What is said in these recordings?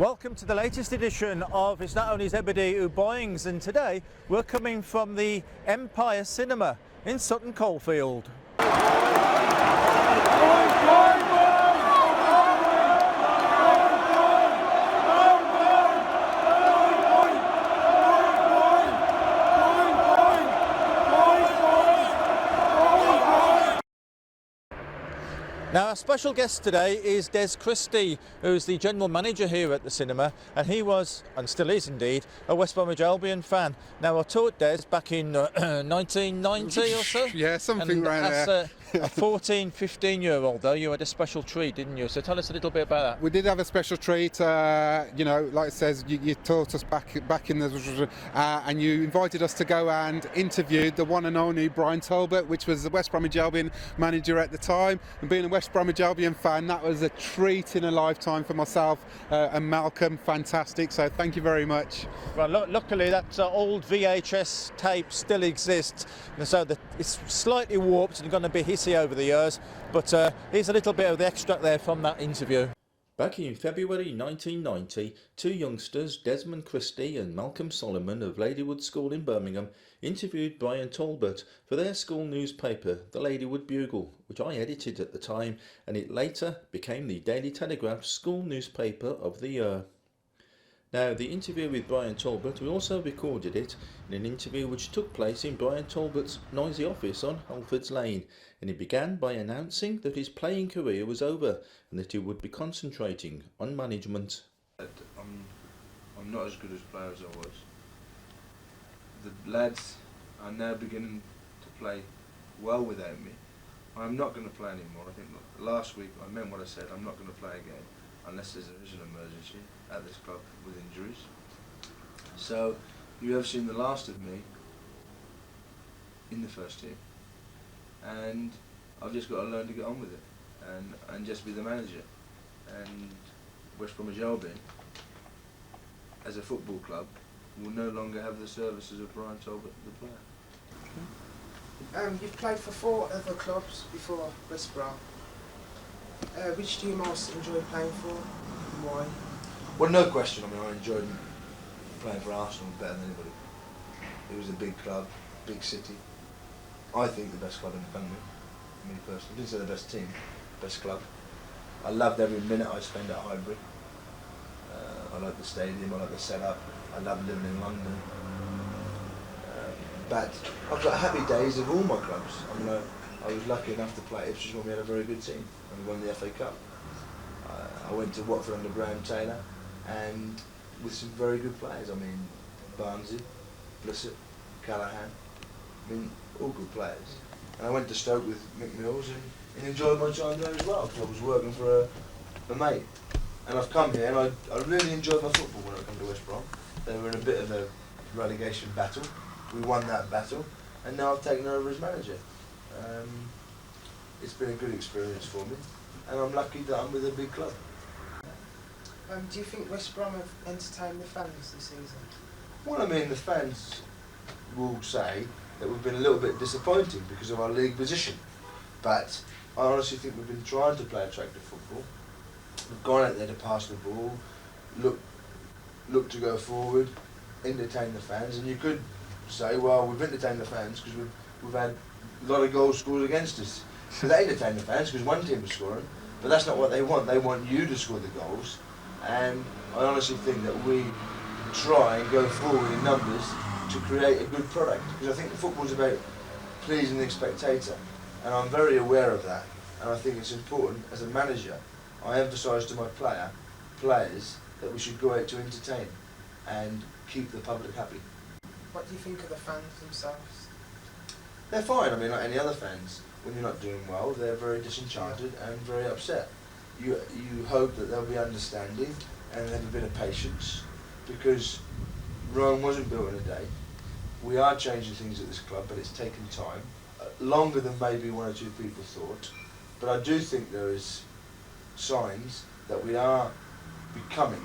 Welcome to the latest edition of It's Not Only Zebedee who Boings, and today we're coming from the Empire Cinema in Sutton Coldfield. Now, our special guest today is Christie, who's the general manager here at the cinema, and he was, and still is indeed, a West Bromwich Albion fan. Now, I taught Des back in 1990 or so. Yeah, something around there. A 14, 15-year-old, though, you had a special treat, didn't you? So tell us a little bit about that. We did have a special treat. You know, like it says, you taught us back in the, and you invited us to go and interview the one and only Brian Talbot, which was the West Bromwich Albion manager at the time. And being a West Bromwich Albion fan, that was a treat in a lifetime for myself and Malcolm. Fantastic. So thank you very much. Well, luckily that old VHS tape still exists, and so it's slightly warped and going to be hissy over the years, but here's a little bit of the extract there from that interview. Back in February 1990, two youngsters, Desmond Christie and Malcolm Solomon of Ladywood School in Birmingham, interviewed Brian Talbot for their school newspaper, the Ladywood Bugle, which I edited at the time, and it later became the Daily Telegraph's school newspaper of the year. Now, the interview with Brian Talbot, we also recorded it in an interview which took place in Brian Talbot's noisy office on Halfords Lane, and he began by announcing that his playing career was over and that he would be concentrating on management. I'm not as good as a player as I was. The lads are now beginning to play well without me. I'm not going to play anymore. I think last week I meant what I said. I'm not going to play again unless there is an emergency at this club with injuries. So you have seen the last of me in the first team, and I've just got to learn to get on with it and just be the manager. And West Bromwich Albion, as a football club, will no longer have the services of Brian Talbot, the player. You've played for 4 other clubs before West Brom. Which do you most enjoy playing for, and why? Well, no question. I mean, I enjoyed playing for Arsenal better than anybody. It was a big club, big city. I think the best club in the country, me personally. I didn't say the best team, best club. I loved every minute I spent at Highbury. I like the stadium, I like the setup. I love living in London. But I've got happy days of all my clubs. I mean, I was lucky enough to play at Ipswich when we had a very good team and we won the FA Cup. I went to Watford under Graham Taylor and with some very good players. I mean, Barnsley, Blissett, Callahan. I mean, all good players. And I went to Stoke with Mick Mills and enjoyed my time there as well, because I was working for a mate. And I've come here and I really enjoyed my football when I come to West Brom. They were in a bit of a relegation battle. We won that battle, and now I've taken over as manager. It's been a good experience for me, and I'm lucky that I'm with a big club. Do you think West Brom have entertained the fans this season? Well, I mean, the fans will say that we've been a little bit disappointed because of our league position, but I honestly think we've been trying to play attractive football. We've gone out there to pass the ball, look to go forward, entertain the fans, and you could say, well, we've entertained the fans because we've had a lot of goals scored against us. So they entertain the fans because one team was scoring, but that's not what they want. They want you to score the goals, and I honestly think that we try and go forward in numbers to create a good product, because I think football's about pleasing the spectator, and I'm very aware of that, and I think it's important as a manager. I emphasise to my players that we should go out to entertain and keep the public happy. What do you think of the fans themselves? They're fine. I mean, like any other fans, when you're not doing well, they're very disenchanted and very upset. You hope that they'll be understanding and have a bit of patience, because Rome wasn't built in a day. We are changing things at this club, but it's taken time, longer than maybe one or two people thought. But I do think there is signs that we are becoming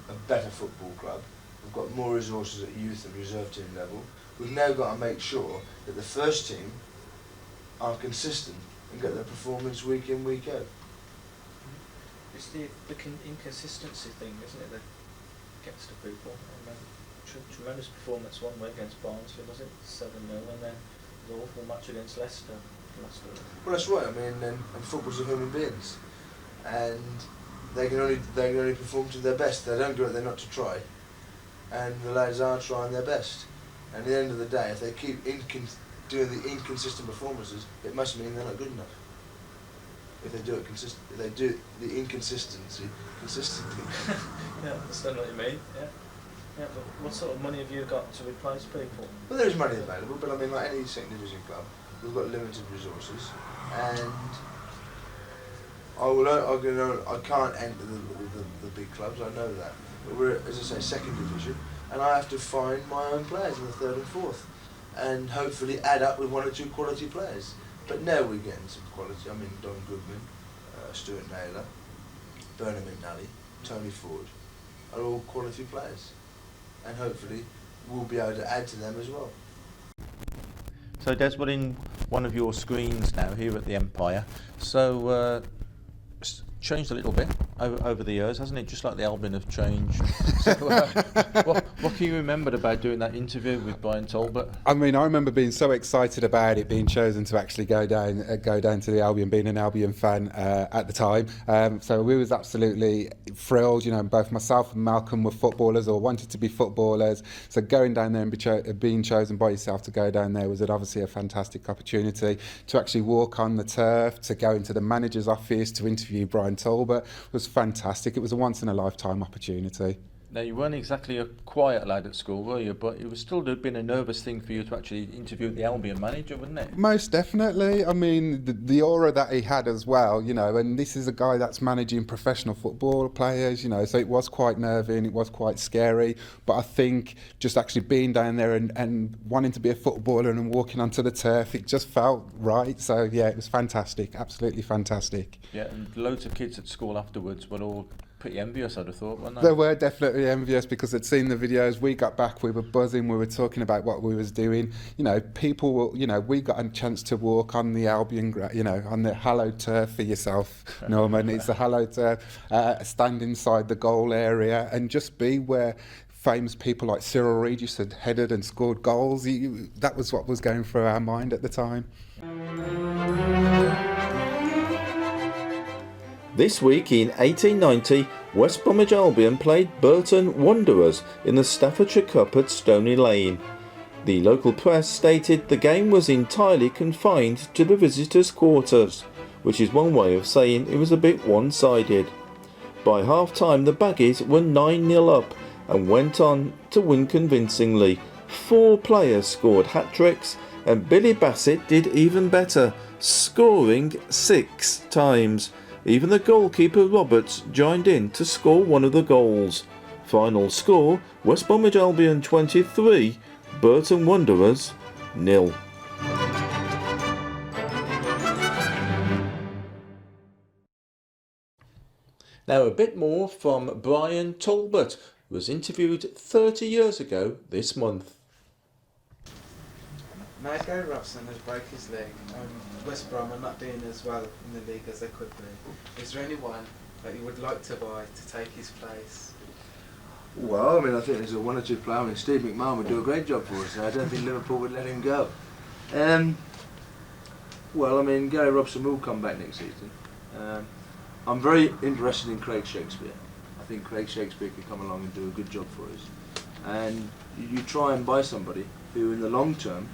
a better football club. We've got more resources at youth and reserve team level. We've now got to make sure that the first team are consistent and get their performance week in, week out. It's the inconsistency thing, isn't it, that gets to people. And tremendous performance one way against Barnsley, was it 7-0, and then an awful match against Leicester last week. Well, that's right. I mean, and football's are human beings, and they can only perform to their best. They don't go out there not to try, and the lads are trying their best. And at the end of the day, if they keep doing the inconsistent performances, it must mean they're not good enough. If they do it if they do the inconsistency consistently. Yeah, I understand what you mean. Yeah. Yeah, but what sort of money have you got to replace people? Well, there is money available, but I mean, like any second division club, we've got limited resources, and I can't enter the big clubs. I know that, but we're, as I say, second division, and I have to find my own players in the third and fourth, and hopefully add up with 1 or 2 quality players. But now we're getting some quality. I mean, Don Goodman, Stuart Naylor, Bernard McNally, Tony Ford are all quality players, and hopefully we'll be able to add to them as well. So Des, we're in one of your screens now here at the Empire. So it's changed a little bit over the years, hasn't it? Just like the Albion have changed. So, what can you remember about doing that interview with Brian Talbot? I mean, I remember being so excited about it being chosen to actually go down to the Albion, being an Albion fan at the time. So we was absolutely thrilled. You know, both myself and Malcolm were footballers or wanted to be footballers. So going down there and being chosen by yourself to go down there was obviously a fantastic opportunity to actually walk on the turf, to go into the manager's office, to interview Brian Talbot was fantastic. It was a once in a lifetime opportunity. Now, you weren't exactly a quiet lad at school, were you? But it was still been a nervous thing for you to actually interview the Albion manager, wouldn't it? Most definitely. I mean, the aura that he had as well, you know, and this is a guy that's managing professional football players, you know, so it was quite nerving, it was quite scary. But I think just actually being down there and wanting to be a footballer and walking onto the turf, it just felt right. So, yeah, it was fantastic, absolutely fantastic. Yeah, and loads of kids at school afterwards were all pretty envious, I'd have thought, weren't they? They were definitely envious because they'd seen the videos. We got back, we were buzzing, we were talking about what we was doing. You know, people were, you know, we got a chance to walk on the Albion, you know, on the hallowed turf for yourself, Norman. It's the hallowed turf, stand inside the goal area and just be where famous people like Cyril Regis had headed and scored goals. That was what was going through our mind at the time. This week in 1890, West Bromwich Albion played Burton Wanderers in the Staffordshire Cup at Stony Lane. The local press stated the game was entirely confined to the visitors' quarters, which is one way of saying it was a bit one-sided. By half-time the Baggies were 9-0 up and went on to win convincingly. 4 players scored hat-tricks and Billy Bassett did even better, scoring 6 times. Even the goalkeeper Roberts joined in to score one of the goals. Final score, West Bromwich Albion 23, Burton Wanderers 0. Now a bit more from Brian Talbot, who was interviewed 30 years ago this month. Now Gary Robson has broke his leg. West Brom are not doing as well in the league as they could be. Is there anyone that you would like to buy to take his place? Well, I mean, I think there's a 1 or 2 players. I mean, Steve McMahon would do a great job for us. I don't think Liverpool would let him go. Well, I mean, Gary Robson will come back next season. I'm very interested in Craig Shakespeare. I think Craig Shakespeare could come along and do a good job for us. And you try and buy somebody who, in the long term,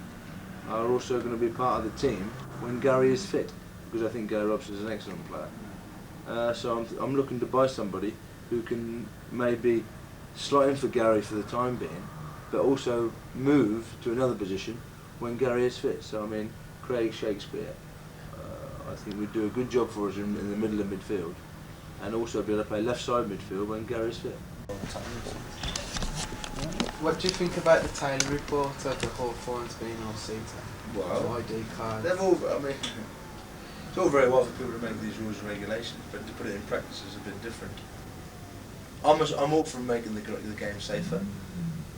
are also going to be part of the team when Gary is fit, because I think Gary Robson is an excellent player. So I'm looking to buy somebody who can maybe slot in for Gary for the time being, but also move to another position when Gary is fit. So I mean, Craig Shakespeare, I think would do a good job for us in the middle of midfield, and also be able to play left side midfield when Gary's fit. What do you think about the Taylor report of the Hawthorns being all seater? Well, ID cards. they've all, I mean, it's all very well for people to make these rules and regulations, but to put it in practice is a bit different. I'm all for making the game safer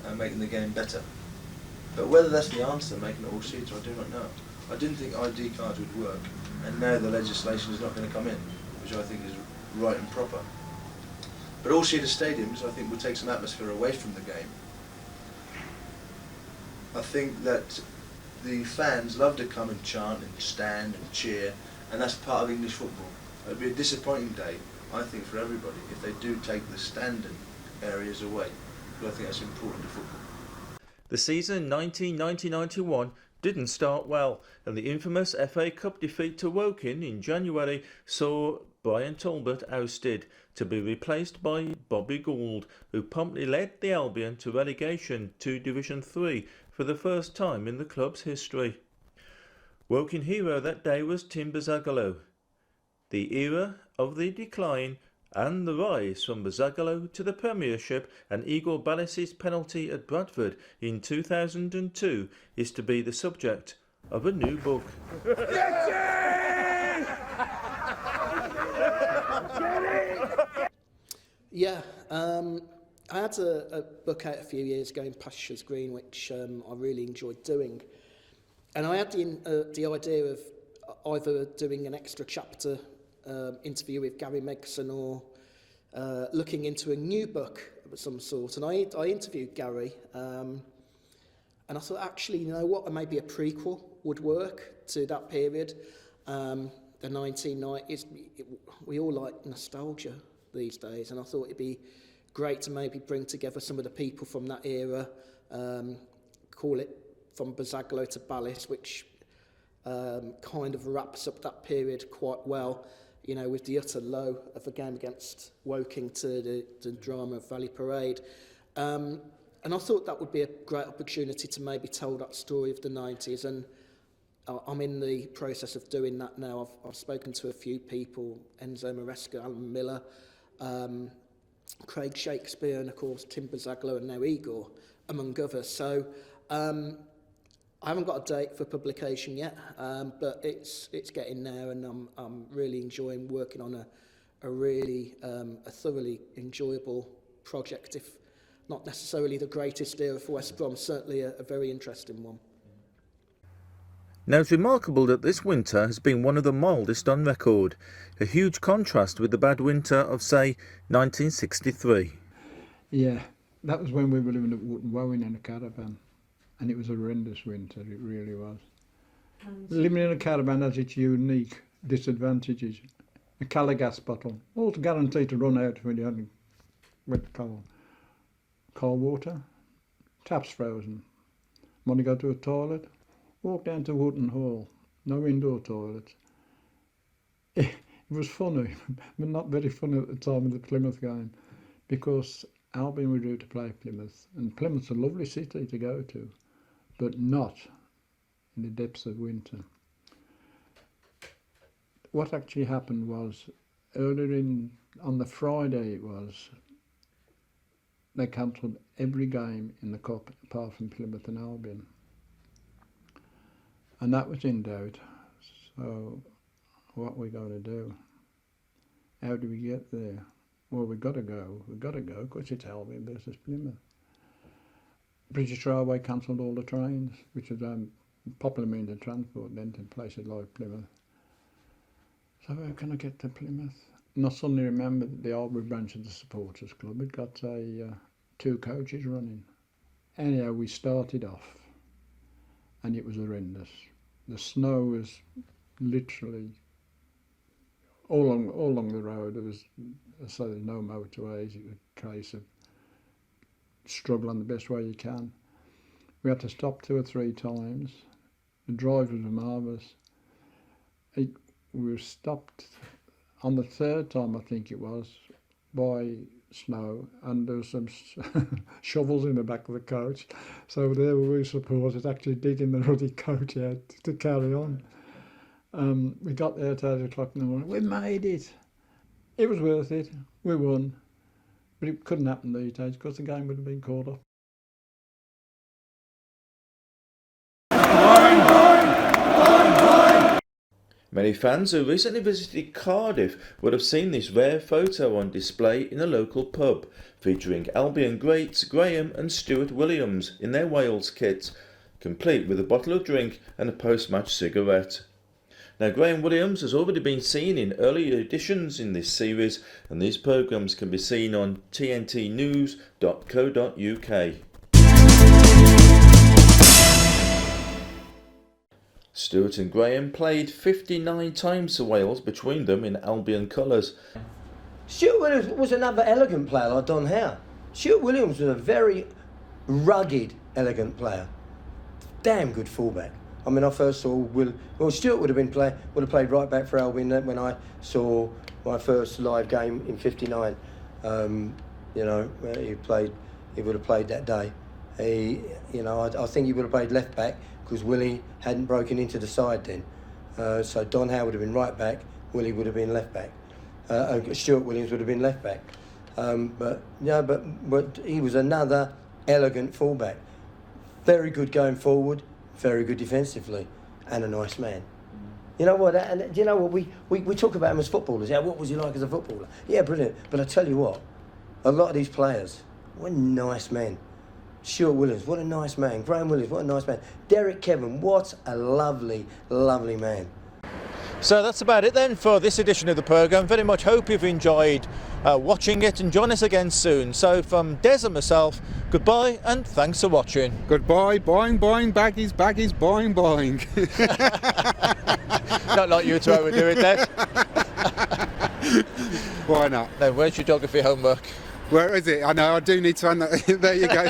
and making the game better. But whether that's the answer, making it all seater, I do not know. I didn't think ID cards would work, and now the legislation is not going to come in, which I think is right and proper. But also the stadiums, I think, will take some atmosphere away from the game. I think that the fans love to come and chant and stand and cheer, and that's part of English football. It would be a disappointing day, I think, for everybody if they do take the standing areas away, but I think that's important to football. The season 1990-91 didn't start well, and the infamous FA Cup defeat to Woking in January saw Brian Talbot ousted to be replaced by Bobby Gould, who promptly led the Albion to relegation to Division 3 for the first time in the club's history. Woking hero that day was Tim Bazzagalo. The era of the decline and the rise from Bazzagalo to the Premiership and Igor Ballis's penalty at Bradford in 2002 is to be the subject of a new book. Yeah, I had a book out a few years ago in Pastures Green, which I really enjoyed doing. And I had the idea of either doing an extra chapter interview with Gary Megson or looking into a new book of some sort. And I interviewed Gary, and I thought, actually, you know what, maybe a prequel would work to that period. The 1990s, we all like nostalgia these days, and I thought it'd be great to maybe bring together some of the people from that era, call it From Bazzagalo to Ballis, which kind of wraps up that period quite well, you know, with the utter low of the game against Woking to the drama of Valley Parade. And I thought that would be a great opportunity to maybe tell that story of the 90s, and I'm in the process of doing that now. I've spoken to a few people, Enzo Maresca, Alan Miller, Craig Shakespeare, and of course Tim Bazzagalo and now Igor, among others. So I haven't got a date for publication yet, but it's getting there, and I'm really enjoying working on a really a thoroughly enjoyable project, if not necessarily the greatest era for West Brom, certainly a very interesting one. Now it's remarkable that this winter has been one of the mildest on record, a huge contrast with the bad winter of, say, 1963. Yeah, that was when we were living at Woking in a caravan, and it was a horrendous winter, it really was. Living in a caravan has its unique disadvantages. A colour gas bottle, all guaranteed to run out when you hadn't wet cold. Cold water, taps frozen. Want to go to a toilet? Walk down to Wootton Hall, no indoor toilets. It was funny, but not very funny at the time of the Plymouth game, because Albion were due to play Plymouth, and Plymouth's a lovely city to go to, but not in the depths of winter. What actually happened was, on the Friday it was, they cancelled every game in the cup apart from Plymouth and Albion. And that was in doubt. So what are we going to do? How do we get there? Well, we've got to go, because it's Albion versus Plymouth. British Railway cancelled all the trains, which was a popular means of transport then to places like Plymouth. So how can I get to Plymouth? And I suddenly remembered the Albury branch of the Supporters Club had got 2 coaches running. Anyhow, we started off, and it was horrendous. The snow was literally all along the road. There was, so there's no motorways. It was a case of struggle on the best way you can. We had to stop 2 or 3 times. The drive was marvellous. We were stopped on the 3rd time, I think it was, by snow, and there was some shovels in the back of the coach, so there we supporters actually digging the ruddy coach out to carry on. We got there at 8 o'clock in the morning. We made it. It was worth it. We won, but it couldn't happen these days because the game would have been called off. Many fans who recently visited Cardiff would have seen this rare photo on display in a local pub, featuring Albion greats Graham and Stuart Williams in their Wales kits, complete with a bottle of drink and a post-match cigarette. Now, Graham Williams has already been seen in earlier editions in this series, and these programmes can be seen on tntnews.co.uk. Stuart and Graham played 59 times for Wales between them in Albion colours. Stuart Williams was another elegant player like Don Howe. Stuart Williams was a very rugged, elegant player. Damn good fullback. I mean, I first saw Stuart would have played right back for Albion when I saw my first live game in '59. You know, he would have played that day. I think he would have played left back because Willie hadn't broken into the side then. So Don Howe would have been right back. Willie would have been left back. Stuart Williams would have been left back. But he was another elegant fullback. Very good going forward. Very good defensively, and a nice man. You know what? And you know what? We talk about him as footballers. Yeah, what was he like as a footballer? Yeah, brilliant. But I tell you what, a lot of these players were nice men. Stuart Williams, what a nice man. Graham Williams, what a nice man. Derek Kevin, what a lovely, lovely man. So that's about it then for this edition of the programme. Very much hope you've enjoyed watching it, and join us again soon. So from Des and myself, goodbye and thanks for watching. Goodbye, boing, boing, baggies, baggies, boing, boing. Not like you to overdo it, Des. Why not? Then where's your geography homework? Where is it? I know, I do need to. There you go.